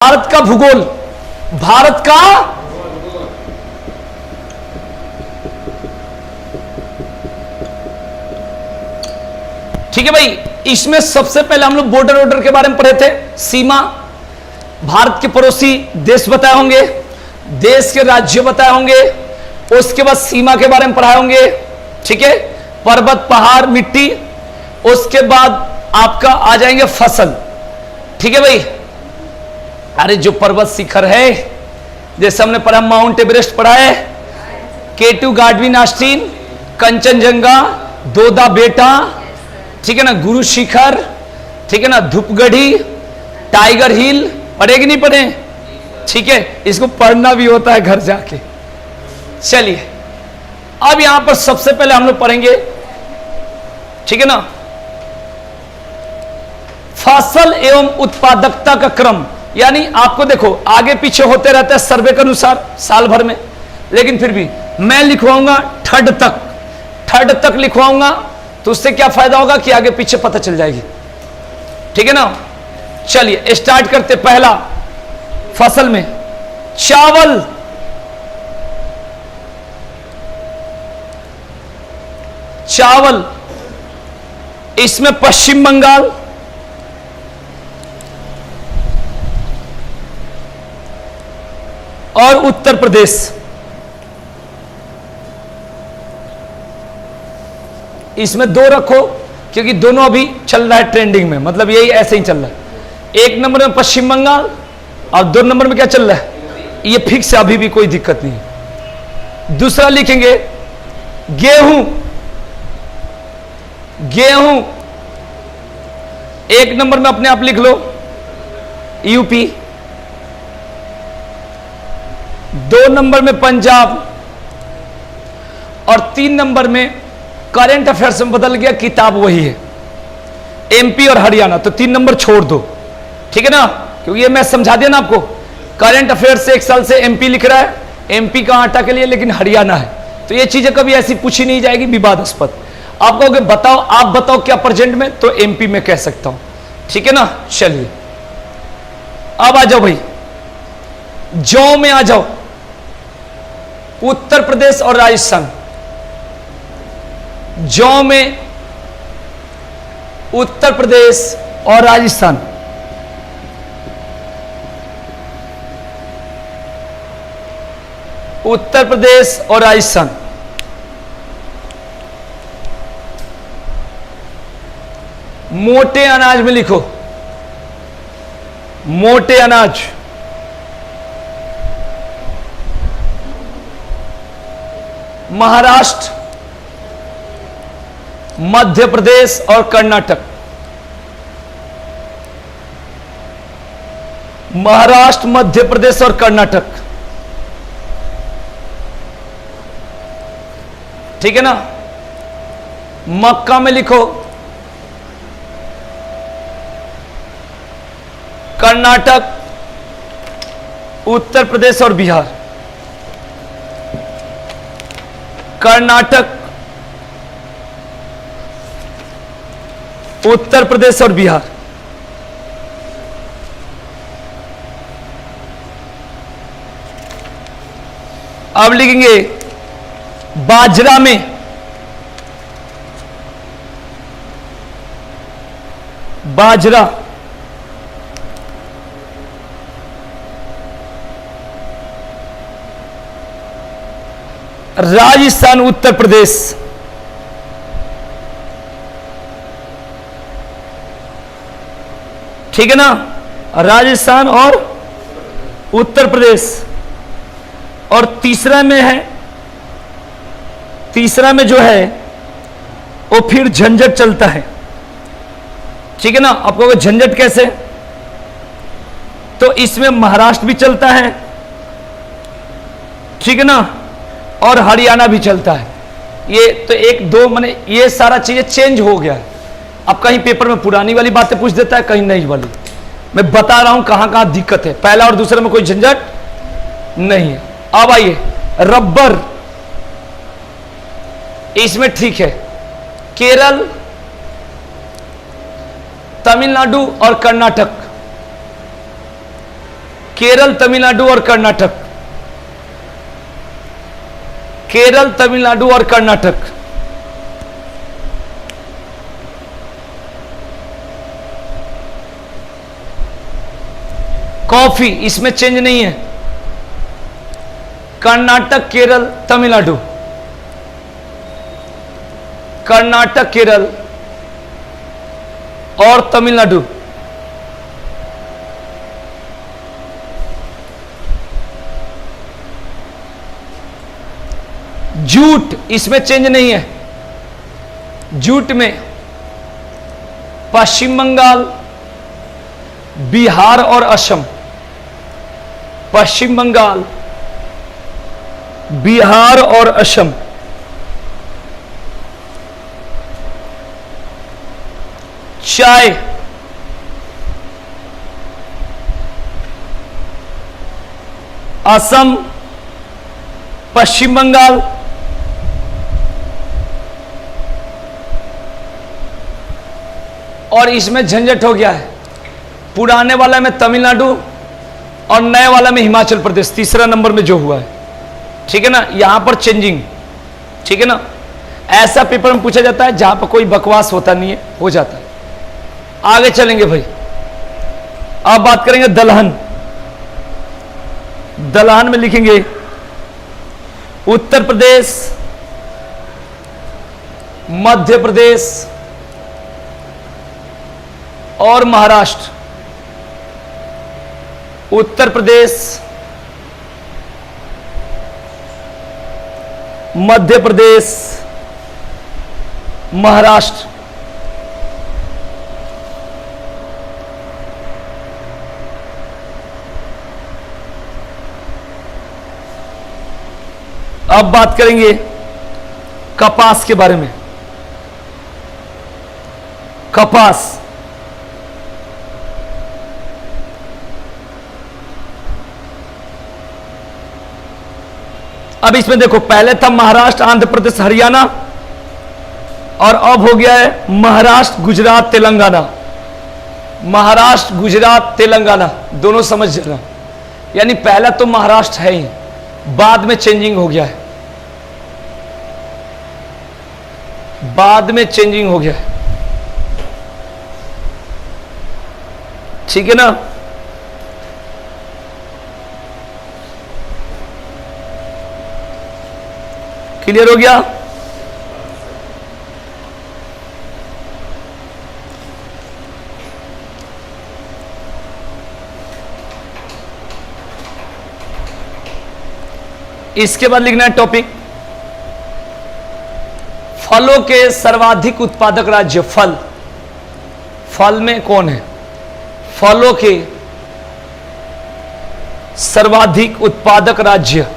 भारत का भूगोल, भारत का ठीक है भाई। इसमें सबसे पहले हम लोग बॉर्डर ऑर्डर के बारे में पढ़े थे। सीमा, भारत के पड़ोसी देश बताए होंगे, देश के राज्य बताए होंगे, उसके बाद सीमा के बारे में पढ़ाए होंगे, ठीक है। पर्वत, पहाड़, मिट्टी, उसके बाद आपका आ जाएंगे फसल, ठीक है भाई। अरे जो पर्वत शिखर है, जैसे हमने पढ़ा माउंट एवरेस्ट पढ़ा है, K2 Godwin Austin, Kanchenjunga, Doda बेटा, ठीक है ना, गुरु शिखर, ठीक है ना, धूपगढ़ी, टाइगर हिल, पढ़े कि नहीं पढ़े? ठीक है, इसको पढ़ना भी होता है घर जाके। चलिए अब यहां पर सबसे पहले हम लोग पढ़ेंगे, ठीक है ना, फसल एवं उत्पादकता का क्रम। यानी आपको देखो आगे पीछे होते रहते हैं सर्वे के अनुसार साल भर में, लेकिन फिर भी मैं लिखवाऊंगा थर्ड तक लिखवाऊंगा, तो उससे क्या फायदा होगा कि आगे पीछे पता चल जाएगी, ठीक है ना। चलिए स्टार्ट करते। पहला फसल में चावल, इसमें पश्चिम बंगाल, और उत्तर प्रदेश, इसमें दो रखो क्योंकि दोनों अभी चल रहा है ट्रेंडिंग में, मतलब यही ऐसे ही चल रहा है। एक नंबर में पश्चिम बंगाल और दो नंबर में क्या चल रहा है, ये फिक्स है, अभी भी कोई दिक्कत नहीं है। दूसरा लिखेंगे गेहूं, एक नंबर में अपने आप लिख लो यूपी, दो नंबर में पंजाब, और तीन नंबर में करंट अफेयर्स में बदल गया, किताब वही है एमपी और हरियाणा, तो तीन नंबर छोड़ दो, ठीक है ना, क्योंकि ये मैं समझा दिया ना आपको। करंट अफेयर्स से एक साल से एमपी लिख रहा है, एमपी का आटा के लिए, लेकिन हरियाणा है, तो ये चीजें कभी ऐसी पूछी नहीं जाएगी विवादास्पद। आप कहोगे बताओ, आप बताओ क्या प्रेजेंट में, तो एमपी में कह सकता हूं, ठीक है ना। चलिए अब आ जाओ भाई, जौ में आ जाओ, उत्तर प्रदेश और राजस्थान। जौ में उत्तर प्रदेश और राजस्थान, उत्तर प्रदेश और राजस्थान। मोटे अनाज में लिखो, मोटे अनाज, महाराष्ट्र, मध्य प्रदेश और कर्नाटक, महाराष्ट्र, मध्य प्रदेश और कर्नाटक, ठीक है ना। मक्का में लिखो कर्नाटक, उत्तर प्रदेश और बिहार, कर्नाटक, उत्तर प्रदेश और बिहार। अब लिखेंगे बाजरा में, बाजरा, राजस्थान, उत्तर प्रदेश, ठीक है ना, राजस्थान और उत्तर प्रदेश। और तीसरा में है, तीसरा में जो है वो फिर झंझट चलता है, ठीक है ना। आपको झंझट कैसे, तो इसमें महाराष्ट्र भी चलता है, ठीक है ना, और हरियाणा भी चलता है। ये तो एक दो माने ये सारा चीजें चेंज हो गया है। अब कहीं पेपर में पुरानी वाली बातें पूछ देता है, कहीं नई वाली। मैं बता रहा हूं कहां कहां दिक्कत है, पहला और दूसरे में कोई झंझट नहीं है। अब आइए रबर, इसमें ठीक है, केरल, तमिलनाडु और कर्नाटक, केरल, तमिलनाडु और कर्नाटक। केरल, तमिलनाडु और कर्नाटक। कॉफी, इसमें चेंज नहीं है। कर्नाटक, केरल, तमिलनाडु। कर्नाटक, केरल और तमिलनाडु। जूट, इसमें चेंज नहीं है। जूट में पश्चिम बंगाल, बिहार और असम। पश्चिम बंगाल, बिहार और असम। चाय, असम, पश्चिम बंगाल, और इसमें झंझट हो गया है। पुराने वाला में तमिलनाडु और नए वाला में हिमाचल प्रदेश, तीसरा नंबर में जो हुआ है। ठीक है ना, यहां पर चेंजिंग। ठीक है ना, ऐसा पेपर में पूछा जाता है जहां पर कोई बकवास होता नहीं है, हो जाता है। आगे चलेंगे भाई। अब बात करेंगे दलहन। दलहन में लिखेंगे उत्तर प्रदेश, मध्य प्रदेश और महाराष्ट्र। उत्तर प्रदेश, मध्य प्रदेश, महाराष्ट्र। अब बात करेंगे कपास के बारे में। कपास, अब इसमें देखो, पहले था महाराष्ट्र, आंध्र प्रदेश, हरियाणा, और अब हो गया है महाराष्ट्र, गुजरात, तेलंगाना। महाराष्ट्र, गुजरात, तेलंगाना दोनों समझ जाना। यानी पहला तो महाराष्ट्र है ही, बाद में चेंजिंग हो गया है। बाद में चेंजिंग हो गया है। ठीक है ना। क्लियर हो गया। इसके बाद लिखना है टॉपिक फलों के सर्वाधिक उत्पादक राज्य। फल, फल में कौन है? फलों के सर्वाधिक उत्पादक राज्य।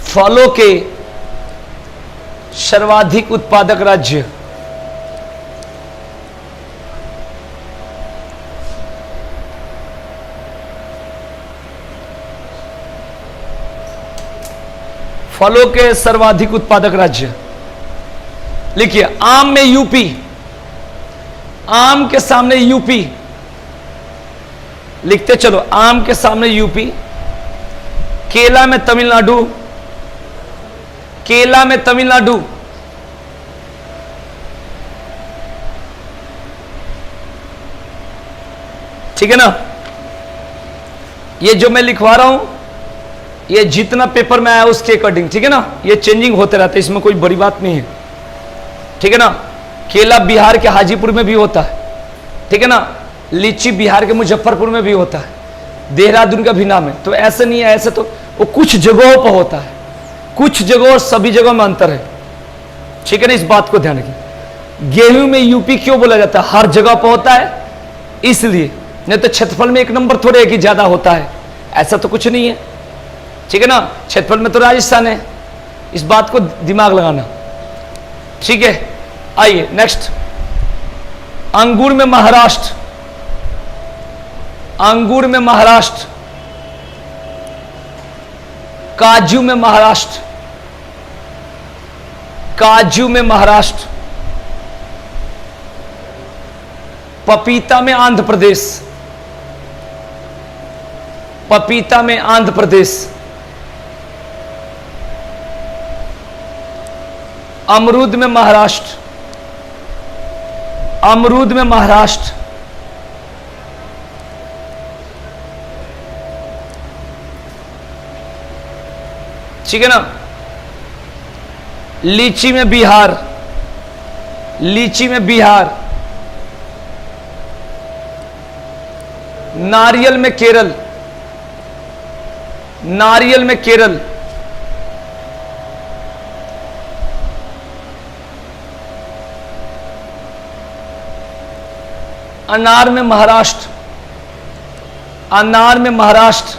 फलों के सर्वाधिक उत्पादक राज्य। फलों के सर्वाधिक उत्पादक राज्य लिखिए। आम में यूपी, आम के सामने यूपी लिखते चलो। आम के सामने यूपी। केला में तमिलनाडु, केला में तमिलनाडु। ठीक है ना। ये जो मैं लिखवा रहा हूं, ये जितना पेपर में आया उसके अकॉर्डिंग, ठीक है ना। ये चेंजिंग होते रहता है, इसमें कोई बड़ी बात नहीं है, ठीक है ना। केला बिहार के हाजीपुर में भी होता है, ठीक है ना। लीची बिहार के मुजफ्फरपुर में भी होता है, देहरादून का भी नाम है। तो ऐसे नहीं है, ऐसे तो वो कुछ जगहों पर होता है, कुछ जगहों और सभी जगहों में अंतर है, ठीक है ना। इस बात को ध्यान रखिए। गेहूं में यूपी क्यों बोला जाता है? हर जगह पर होता है इसलिए, नहीं तो क्षेत्रफल में एक नंबर थोड़े है कि ज्यादा होता है, ऐसा तो कुछ नहीं है, ठीक है ना। क्षेत्रफल में तो राजस्थान है, इस बात को दिमाग लगाना, ठीक है। आइए नेक्स्ट। अंगूर में महाराष्ट्र, अंगूर में महाराष्ट्र। काजू में महाराष्ट्र, काजू में महाराष्ट्र। पपीता में आंध्र प्रदेश, पपीता में आंध्र प्रदेश, अमरूद में महाराष्ट्र, अमरूद में महाराष्ट्र, ठीक है ना। लीची में बिहार, लीची में बिहार, नारियल में केरल, नारियल में केरल, अनार में महाराष्ट्र, अनार में महाराष्ट्र,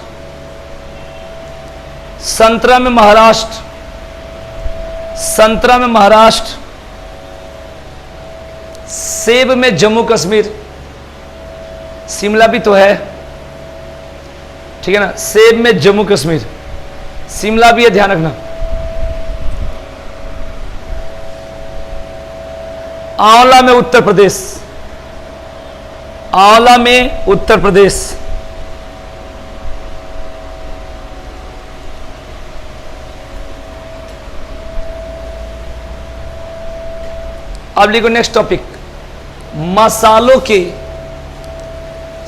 संतरा में महाराष्ट्र, संतरा में महाराष्ट्र, सेब में जम्मू कश्मीर, शिमला भी तो है, ठीक है ना। सेब में जम्मू कश्मीर, शिमला भी है, ध्यान रखना। आंवला में उत्तर प्रदेश, आंवला में उत्तर प्रदेश, अब लिखो नेक्स्ट टॉपिक, मसालों के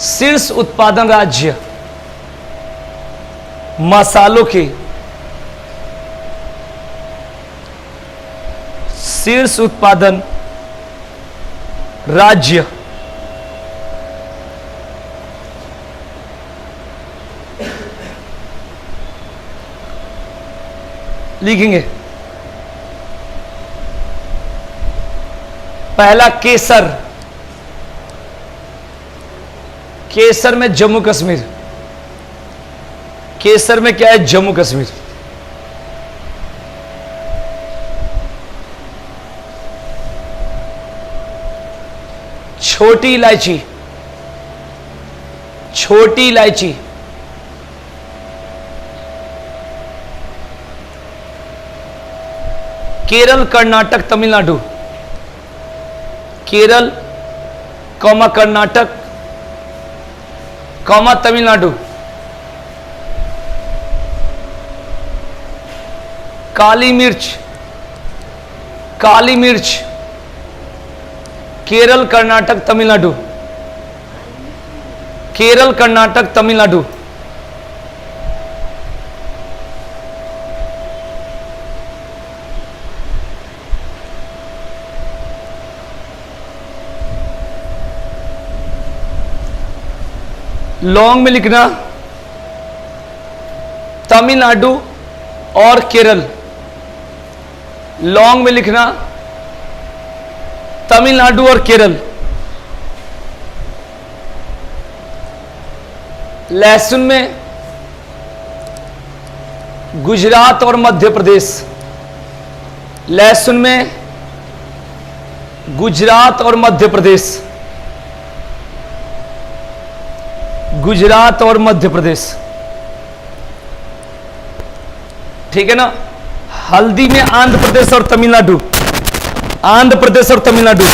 शीर्ष उत्पादन राज्य, मसालों के शीर्ष उत्पादन राज्य, लिखेंगे। पहला केसर, केसर में जम्मू कश्मीर, केसर में क्या है, जम्मू कश्मीर। छोटी इलायची, छोटी इलायची, केरल, कर्नाटक, तमिलनाडु, केरल कौमा कर्नाटक कौमा तमिलनाडु। काली मिर्च, काली मिर्च, केरल, कर्नाटक, तमिलनाडु, केरल, कर्नाटक, तमिलनाडु। लौंग में लिखना तमिलनाडु और केरल, लौंग में लिखना तमिलनाडु और केरल। लहसुन में गुजरात और मध्य प्रदेश, लहसुन में गुजरात और मध्य प्रदेश, गुजरात और मध्य प्रदेश, ठीक है ना। हल्दी में आंध्र प्रदेश और तमिलनाडु, आंध्र प्रदेश और तमिलनाडु।